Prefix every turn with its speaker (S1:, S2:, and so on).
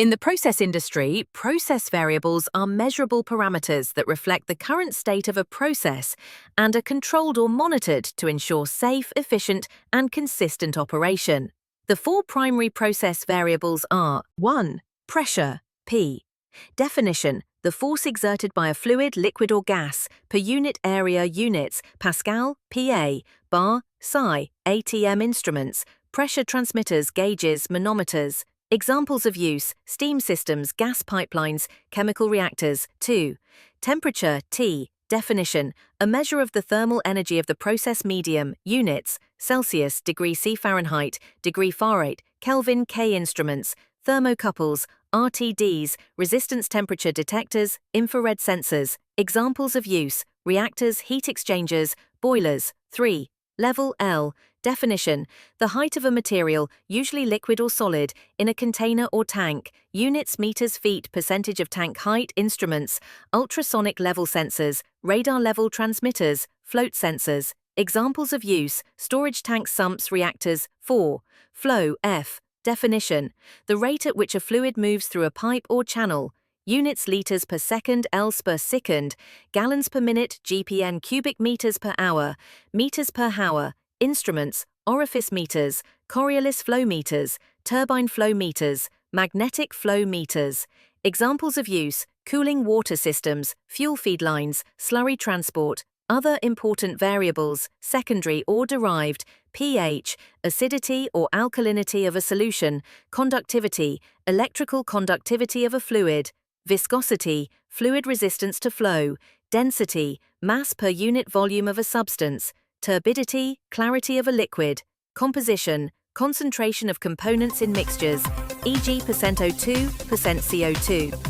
S1: In the process industry, process variables are measurable parameters that reflect the current state of a process and are controlled or monitored to ensure safe, efficient, and consistent operation. The four primary process variables are 1. Pressure, P. Definition: the force exerted by a fluid, liquid, or gas per unit area units, Pascal, PA, bar, psi, ATM instruments, pressure transmitters, gauges, manometers. Examples of use: steam systems, gas pipelines, chemical reactors. 2. Temperature, T. Definition: a measure of the thermal energy of the process medium, units, Celsius, degree C, Fahrenheit, degree Fahrenheit, Kelvin, K. Instruments, thermocouples, RTDs, resistance temperature detectors, infrared sensors. Examples of use: reactors, heat exchangers, boilers. 3. Level, L. Definition: the height of a material, usually liquid or solid, in a container or tank. Units, meters, feet, percentage of tank height. Instruments: ultrasonic level sensors, radar level transmitters, float sensors. Examples of use: storage tanks, sumps, reactors. 4. Flow, F. Definition: the rate at which a fluid moves through a pipe or channel. Units: liters per second, Ls per second, gallons per minute, GPM, cubic meters per hour, meters per hour. Instruments: orifice meters, Coriolis flow meters, turbine flow meters, magnetic flow meters. Examples of use: cooling water systems, fuel feed lines, slurry transport. Other important variables, secondary or derived: pH, acidity or alkalinity of a solution, conductivity, electrical conductivity of a fluid, viscosity, fluid resistance to flow, density, mass per unit volume of a substance, turbidity, clarity of a liquid, composition, concentration of components in mixtures, e.g. % O2, % CO2.